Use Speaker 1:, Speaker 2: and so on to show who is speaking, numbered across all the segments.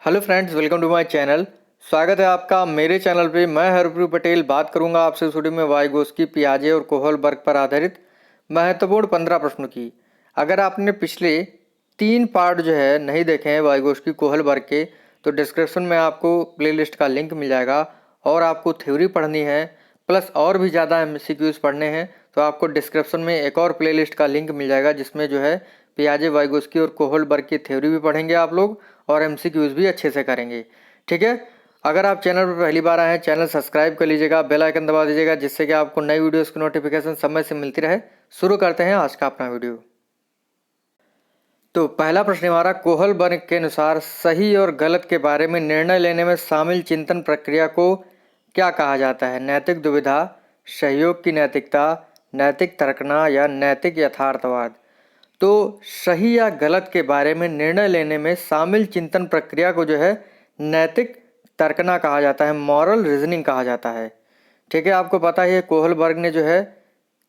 Speaker 1: Hello friends, welcome to my channel. स्वागत है आपका मेरे चैनल पे। मैं हरप्रीत पटेल बात करूंगा आपसे स्टूडियो में वाइगोस्की, पियाजे और कोहलबर्ग पर आधारित महत्वपूर्ण 15 प्रश्नों की। अगर आपने पिछले 3 पार्ट जो है नहीं देखे हैं वाइगोस्की कोहलबर्ग के, तो डिस्क्रिप्शन में आपको प्लेलिस्ट का लिंक मिल जाएगा। और आपको थ्योरी पढ़नी है प्लस और भी ज़्यादा MCQs पढ़ने हैं तो आपको डिस्क्रिप्शन में एक और प्लेलिस्ट का लिंक मिल जाएगा, जिसमें जो है पियाजे, वाइगोस्की और कोहलबर्ग की थ्योरी भी पढ़ेंगे आप लोग और MCQs भी अच्छे से करेंगे। ठीक है, अगर आप चैनल पर पहली बार आए हैं, चैनल सब्सक्राइब कर लीजिएगा, बेल आइकन दबा दीजिएगा, जिससे कि आपको नई वीडियोस की नोटिफिकेशन समय से मिलती रहे। शुरू करते हैं आज का अपना वीडियो। तो पहला प्रश्न हमारा, कोहलबर्ग के अनुसार सही और गलत के बारे में निर्णय लेने में शामिल चिंतन प्रक्रिया को क्या कहा जाता है? नैतिक दुविधा, सहयोग की नैतिकता, नैतिक तर्कना या नैतिक यथार्थवाद। तो सही या गलत के बारे में निर्णय लेने में शामिल चिंतन प्रक्रिया को जो है नैतिक तर्कना कहा जाता है, मॉरल रीजनिंग कहा जाता है। ठीक है, आपको पता है कोहलबर्ग ने जो है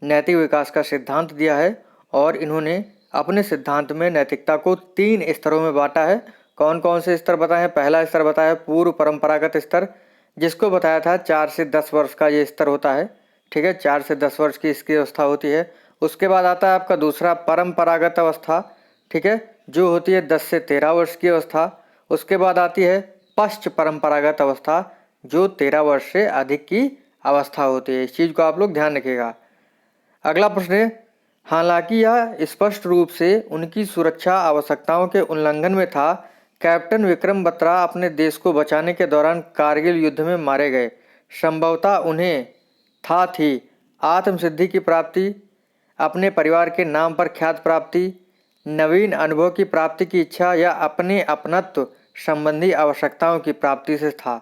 Speaker 1: नैतिक विकास का सिद्धांत दिया है और इन्होंने अपने सिद्धांत में नैतिकता को 3 स्तरों में बांटा है। कौन कौन से स्तर बताए हैं? पहला स्तर बताया पूर्व परंपरागत स्तर, जिसको बताया था 4 से 10 वर्ष का ये स्तर होता है। ठीक है, 4 से 10 वर्ष की इसकी अवस्था होती है। उसके बाद आता है आपका दूसरा परंपरागत अवस्था, ठीक है, जो होती है 10 से 13 वर्ष की अवस्था। उसके बाद आती है पश्च परंपरागत अवस्था, जो 13 वर्ष से अधिक की अवस्था होती है। इस चीज़ को आप लोग ध्यान रखिएगा। अगला प्रश्न है, हालांकि यह स्पष्ट रूप से उनकी सुरक्षा आवश्यकताओं के उल्लंघन में था, कैप्टन विक्रम बत्रा अपने देश को बचाने के दौरान कारगिल युद्ध में मारे गए। संभवतः उन्हें थी आत्मसिद्धि की प्राप्ति, अपने परिवार के नाम पर ख्याति प्राप्ति, नवीन अनुभव की प्राप्ति की इच्छा या अपने अपनत्व संबंधी आवश्यकताओं की प्राप्ति से था।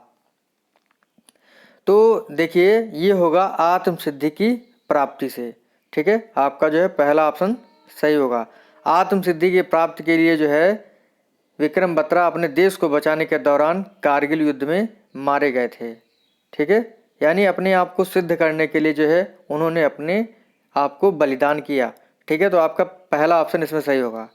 Speaker 1: तो देखिए, ये होगा आत्मसिद्धि की प्राप्ति से। ठीक है, आपका जो है पहला ऑप्शन सही होगा। आत्मसिद्धि की प्राप्ति के लिए जो है विक्रम बत्रा अपने देश को बचाने के दौरान कारगिल युद्ध में मारे गए थे। ठीक है, यानी अपने आप को सिद्ध करने के लिए जो है उन्होंने अपने आप को बलिदान किया। ठीक है, तो आपका पहला ऑप्शन इसमें सही होगा।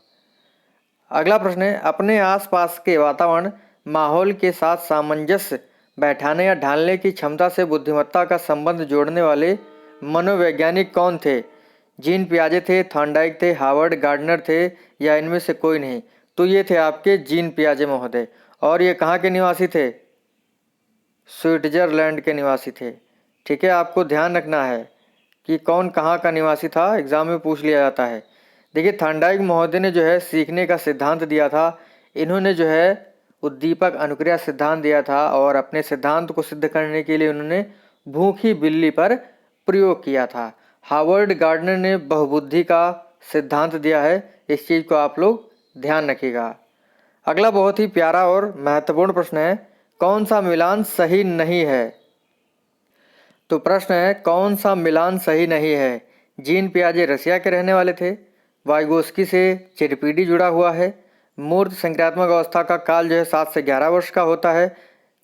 Speaker 1: अगला प्रश्न है, अपने आसपास के वातावरण माहौल के साथ सामंजस्य बैठाने या ढालने की क्षमता से बुद्धिमत्ता का संबंध जोड़ने वाले मनोवैज्ञानिक कौन थे? जीन पियाजे थे, थॉर्नडाइक थे, हार्वर्ड गार्डनर थे या इनमें से कोई नहीं? तो ये थे आपके जीन पियाजे महोदय। और ये कहाँ के निवासी थे? स्विट्जरलैंड के निवासी थे। ठीक है, आपको ध्यान रखना है कि कौन कहाँ का निवासी था, एग्जाम में पूछ लिया जाता है। देखिए, थॉर्नडाइक महोदय ने जो है सीखने का सिद्धांत दिया था। इन्होंने जो है उद्दीपक अनुक्रिया सिद्धांत दिया था और अपने सिद्धांत को सिद्ध करने के लिए उन्होंने भूखी बिल्ली पर प्रयोग किया था। हार्वर्ड गार्डनर ने बहुबुद्धि का सिद्धांत दिया है। इस चीज़ को आप लोग ध्यान रखिएगा। अगला बहुत ही प्यारा और महत्वपूर्ण प्रश्न है, कौन सा मिलान सही नहीं है? तो प्रश्न है, कौन सा मिलान सही नहीं है? जीन पियाजे रसिया के रहने वाले थे, वाइगोस्की से जेडपीडी जुड़ा हुआ है, मूर्त संक्रियात्मक अवस्था का काल जो है 7 से 11 वर्ष का होता है,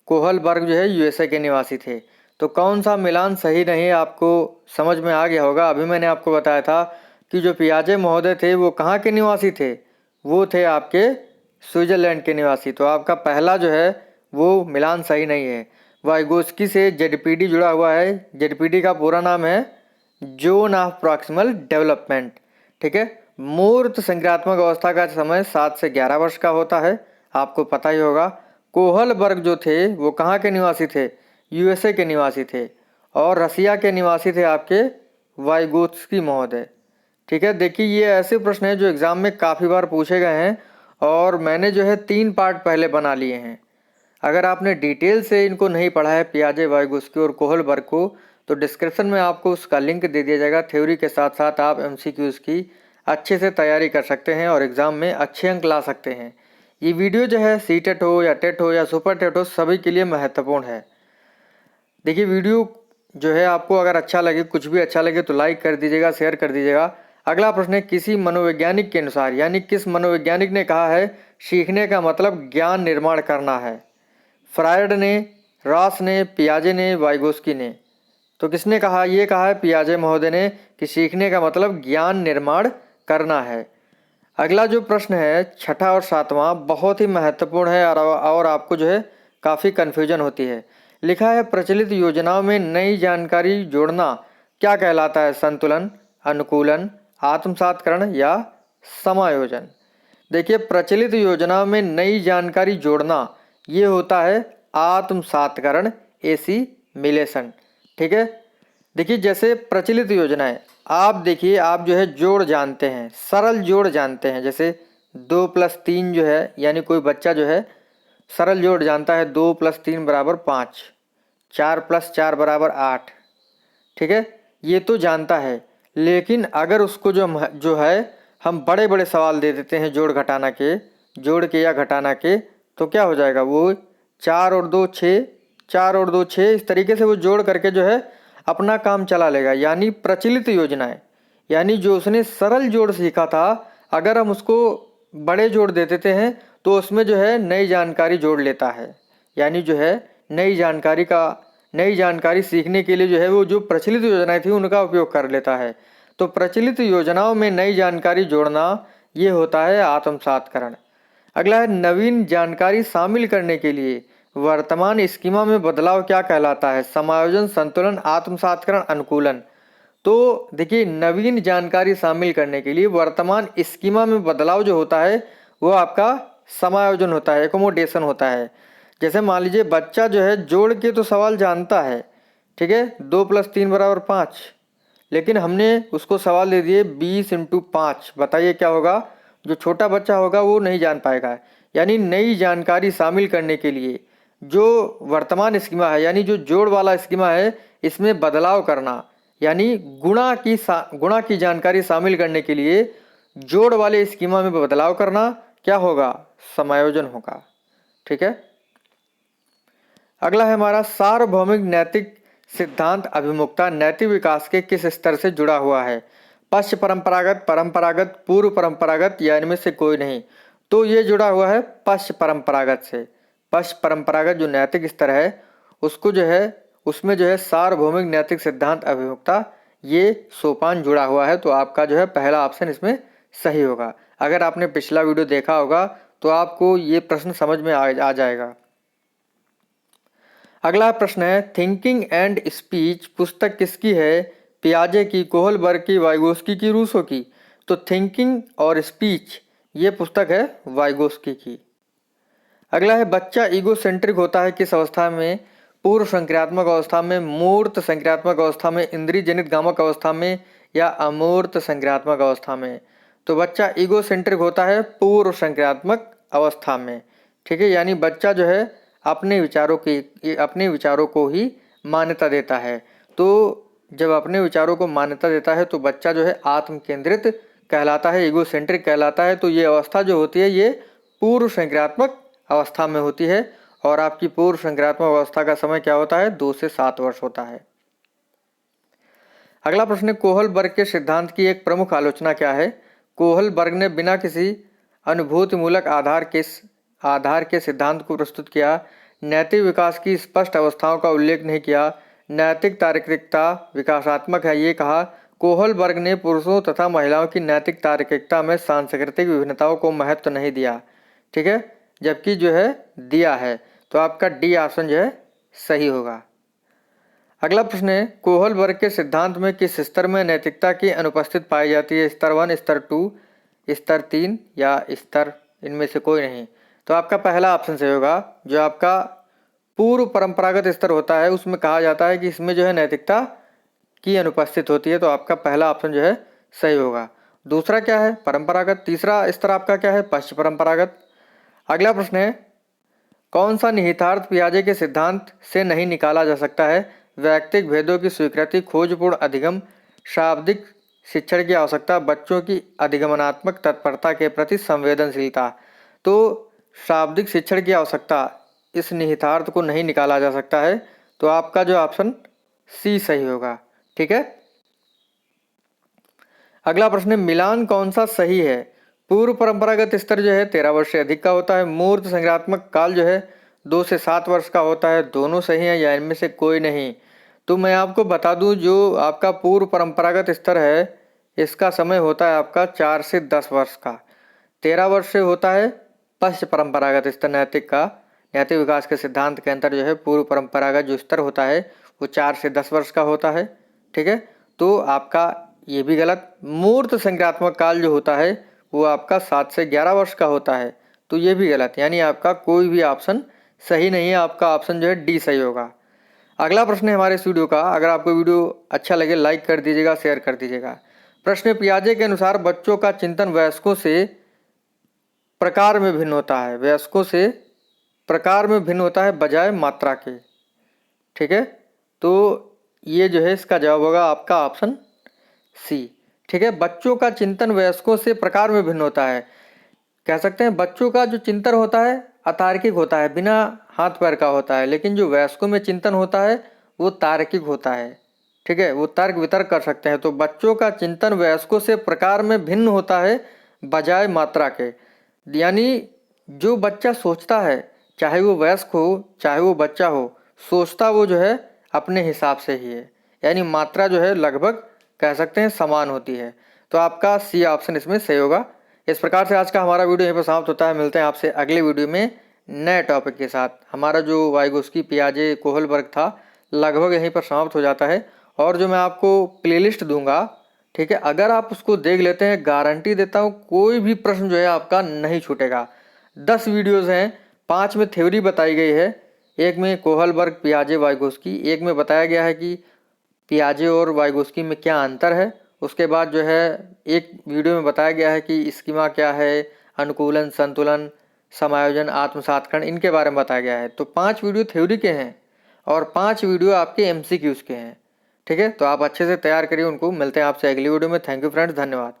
Speaker 1: कोहलबर्ग जो है USA के निवासी थे। तो कौन सा मिलान सही नहीं, आपको समझ में आ गया होगा। अभी मैंने आपको बताया था कि जो पियाजे महोदय थे वो कहाँ के निवासी थे? वो थे आपके स्विट्जरलैंड के निवासी। तो आपका पहला जो है वो मिलान सही नहीं है। वाइगोस्की से जेडपीडी जुड़ा हुआ है। जेडपीडी का पूरा नाम है जोन ऑफ प्रॉक्सिमल डेवलपमेंट। ठीक है, मूर्त संक्रियात्मक अवस्था का समय 7 से 11 वर्ष का होता है, आपको पता ही होगा। कोहलबर्ग जो थे वो कहाँ के निवासी थे? USA के निवासी थे। और रसिया के निवासी थे आपके वाइगोत्स्की महोदय। ठीक है, देखिए ये ऐसे प्रश्न हैं जो एग्ज़ाम में काफ़ी बार पूछे गए हैं और मैंने जो है 3 पार्ट पहले बना लिए हैं। अगर आपने डिटेल से इनको नहीं पढ़ा है, पियाजे, वाइगोस्की और कोहलबर्ग को, तो डिस्क्रिप्शन में आपको उसका लिंक दे दिया जाएगा। थ्योरी के साथ साथ आप MCQs की अच्छे से तैयारी कर सकते हैं और एग्ज़ाम में अच्छे अंक ला सकते हैं। ये वीडियो जो है सीटेट हो या टेट हो या सुपर टेट हो, सभी के लिए महत्वपूर्ण है। देखिए, वीडियो जो है आपको अगर अच्छा लगे, कुछ भी अच्छा लगे तो लाइक कर दीजिएगा, शेयर कर दीजिएगा। अगला प्रश्न है, किसी मनोवैज्ञानिक के अनुसार, यानी किस मनोवैज्ञानिक ने कहा है सीखने का मतलब ज्ञान निर्माण करना है? फ्रायड ने, रॉस ने, पियाजे ने, वाइगोस्की ने? तो किसने कहा? ये कहा है पियाजे महोदय ने कि सीखने का मतलब ज्ञान निर्माण करना है। अगला जो प्रश्न है छठा और सातवां बहुत ही महत्वपूर्ण है और आपको जो है काफ़ी कन्फ्यूजन होती है। लिखा है प्रचलित योजनाओं में नई जानकारी जोड़ना क्या कहलाता है? संतुलन, अनुकूलन, आत्मसातकरण या समायोजन। देखिए प्रचलित योजनाओं में नई जानकारी जोड़ना ये होता है आत्मसातकरण, एसिमिलेशन। ठीक है। देखिए जैसे प्रचलित योजनाएं आप देखिए, आप जो है जोड़ जानते हैं, सरल जोड़ जानते हैं। जैसे 2+3 जो है, यानी कोई बच्चा जो है सरल जोड़ जानता है 2+3 = 5, 4+4 = 8। ठीक है, ये तो जानता है। लेकिन अगर उसको जो है हम बड़े बड़े सवाल दे देते हैं जोड़ घटाना के, जोड़ के या घटाना के, तो क्या हो जाएगा? वो 4 और 2 6, 4 और 2 6, इस तरीके से वो जोड़ करके जो है अपना काम चला लेगा। यानी प्रचलित योजनाएं, यानी जो उसने सरल जोड़ सीखा था, अगर हम उसको बड़े जोड़ दे देते हैं तो उसमें जो है नई जानकारी जोड़ लेता है। यानी जो है नई जानकारी सीखने के लिए जो है वो जो प्रचलित योजनाएं थी उनका उपयोग कर लेता है। तो प्रचलित योजनाओं में नई जानकारी जोड़ना ये होता है आत्मसातकरण। अगला है नवीन जानकारी शामिल करने के लिए वर्तमान स्कीमा में बदलाव क्या कहलाता है? समायोजन, संतुलन, आत्मसातकरण, अनुकूलन। तो देखिए नवीन जानकारी शामिल करने के लिए वर्तमान स्कीमा में बदलाव जो होता है वो आपका समायोजन होता है, एकोमोडेशन होता है। जैसे मान लीजिए बच्चा जो है जोड़ के तो सवाल जानता है, ठीक है, 2+3 = 5, लेकिन हमने उसको सवाल दे दिए 20 × 5। बताइए क्या होगा? जो छोटा बच्चा होगा वो नहीं जान पाएगा। यानी नई जानकारी शामिल करने के लिए जो वर्तमान स्कीमा है, यानी जो जोड़ वाला स्कीमा है, इसमें बदलाव करना, यानी गुणा की जानकारी शामिल करने के लिए जोड़ वाले स्कीमा में बदलाव करना क्या होगा? समायोजन होगा। ठीक है। अगला है हमारा सार्वभौमिक नैतिक सिद्धांत अभिमुखता नैतिक विकास के किस स्तर से जुड़ा हुआ है? पश्च परंपरागत, परंपरागत, पूर्व परंपरागत या इनमें से कोई नहीं। तो ये जुड़ा हुआ है पश्च परंपरागत से। पश्च परंपरागत जो नैतिक स्तर है उसको जो है, उसमें जो है सार्वभौमिक नैतिक सिद्धांत अभिमुखता ये सोपान जुड़ा हुआ है। तो आपका जो है पहला ऑप्शन इसमें सही होगा। अगर आपने पिछला वीडियो देखा होगा तो आपको ये प्रश्न समझ में आ जाएगा। अगला प्रश्न है थिंकिंग एंड स्पीच पुस्तक किसकी है? पियाजे की, कोहलबर्ग की, वाइगोस्की की, रूसो की। तो थिंकिंग और स्पीच ये पुस्तक है वाइगोस्की की। अगला है बच्चा ईगो सेंट्रिक होता है किस अवस्था में? पूर्व संक्रियात्मक अवस्था में, मूर्त संक्रियात्मक अवस्था में, इंद्रिय जनित गामक अवस्था में या अमूर्त संक्रियात्मक अवस्था में। तो बच्चा ईगो सेंट्रिक होता है पूर्व संक्रियात्मक अवस्था में। ठीक है, यानी बच्चा जो है अपने विचारों को ही मान्यता देता है। तो जब अपने विचारों को मान्यता देता है तो बच्चा जो है आत्म केंद्रित कहलाता है, ईगो सेंट्रिक कहलाता है। तो ये अवस्था जो होती है ये पूर्व संक्रियात्मक अवस्था में होती है और आपकी पूर्व संक्रियात्मक अवस्था का समय क्या होता है? 2 से 7 वर्ष होता है। अगला प्रश्न, कोहलबर्ग के सिद्धांत की एक प्रमुख आलोचना क्या है? कोहलबर्ग ने बिना किसी अनुभूतिमूलक आधार के सिद्धांत को प्रस्तुत किया, नैतिक विकास की स्पष्ट अवस्थाओं का उल्लेख नहीं किया, नैतिक तार्किकता विकासात्मक है ये कहा। कोहलबर्ग ने पुरुषों तथा महिलाओं की नैतिक तार्किकता में सांस्कृतिक विभिन्नताओं को महत्व नहीं दिया। ठीक है, जबकि जो है दिया है। तो आपका डी ऑप्शन जो है सही होगा। अगला प्रश्न है कोहलबर्ग के सिद्धांत में किस स्तर में नैतिकता की अनुपस्थित पाई जाती है? स्तर 1, स्तर 2, स्तर 3 या स्तर इनमें से कोई नहीं। तो आपका पहला ऑप्शन सही होगा। जो आपका पूर्व परंपरागत स्तर होता है उसमें कहा जाता है कि इसमें जो है नैतिकता की अनुपस्थित होती है। तो आपका पहला ऑप्शन जो है सही होगा। दूसरा क्या है? परंपरागत। तीसरा स्तर आपका क्या है? पश्चिम परंपरागत। अगला प्रश्न है कौन सा निहितार्थ पियाजे के सिद्धांत से नहीं निकाला जा सकता है? वैयक्तिक भेदों की स्वीकृति, खोजपूर्ण अधिगम, शाब्दिक शिक्षण की आवश्यकता, बच्चों की अधिगमनात्मक तत्परता के प्रति संवेदनशीलता। तो शाब्दिक शिक्षण की आवश्यकता, इस निहितार्थ को नहीं निकाला जा सकता है। तो आपका जो ऑप्शन सी सही होगा। ठीक है। अगला प्रश्न है मिलान कौन सा सही है? पूर्व परंपरागत स्तर जो है 13 वर्ष से अधिक का होता है। मूर्त संज्ञानात्मक काल जो है 2 से 7 वर्ष का होता है। दोनों सही है या इनमें से कोई नहीं। तो मैं आपको बता दूं जो आपका पूर्व परंपरागत स्तर है इसका समय होता है आपका 4 से 10 वर्ष का। 13 वर्ष से होता है पश्च परंपरागत स्तर नैतिक विकास के सिद्धांत के अंतर जो है पूर्व परंपरागत जो स्तर होता है वो 4 से 10 वर्ष का होता है। ठीक है, तो आपका ये भी गलत। मूर्त संज्ञात्मक काल जो होता है वो आपका 7 से 11 वर्ष का होता है, तो ये भी गलत, यानी आपका कोई भी ऑप्शन सही नहीं है, आपका ऑप्शन जो है डी सही होगा। अगला प्रश्न है हमारे इस वीडियो का, अगर आपको वीडियो अच्छा लगे लाइक कर दीजिएगा, शेयर कर दीजिएगा। प्रश्न पियाजे के अनुसार बच्चों का चिंतन वयस्कों से प्रकार में भिन्न होता है, वयस्कों से प्रकार में भिन्न होता है बजाय मात्रा के। ठीक है, तो ये जो है इसका जवाब होगा आपका ऑप्शन सी। ठीक है, बच्चों का चिंतन वयस्कों से प्रकार में भिन्न होता है, कह सकते हैं बच्चों का जो चिंतन होता है अतार्किक होता है, बिना हाथ पैर का होता है, लेकिन जो वयस्कों में चिंतन होता है वो तार्किक होता है। ठीक है, वो तर्क वितर्क कर सकते हैं। तो बच्चों का चिंतन वयस्कों से प्रकार में भिन्न होता है बजाय मात्रा के, यानी जो बच्चा सोचता है, चाहे वो वयस्क हो चाहे वो बच्चा हो, सोचता वो जो है अपने हिसाब से ही है, यानी मात्रा जो है लगभग कह सकते हैं समान होती है। तो आपका सी ऑप्शन इसमें सही होगा। इस प्रकार से आज का हमारा वीडियो यहीं पर समाप्त होता है। मिलते हैं आपसे अगले वीडियो में नए टॉपिक के साथ। हमारा जो वाइगोस्की पियाजे कोहलबर्ग था लगभग यहीं पर समाप्त हो जाता है। और जो मैं आपको प्लेलिस्ट दूंगा, ठीक है, अगर आप उसको देख लेते हैं गारंटी देता हूँ कोई भी प्रश्न जो है आपका नहीं छूटेगा। 10 वीडियोज़ हैं, 5 में थ्योरी बताई गई है, एक में कोहलबर्ग पियाजे वाइगोस्की, एक में बताया गया है कि पियाजे और वाइगोस्की में क्या अंतर है, उसके बाद जो है एक वीडियो में बताया गया है कि स्कीमा क्या है, अनुकूलन, संतुलन, समायोजन, आत्मसात खंड, इनके बारे में बताया गया है। तो 5 वीडियो थ्योरी के हैं और 5 वीडियो आपके MCQs के हैं। ठीक है, तो आप अच्छे से तैयार करिए उनको। मिलते हैं आपसे अगली वीडियो में। थैंक यू फ्रेंड्स, धन्यवाद।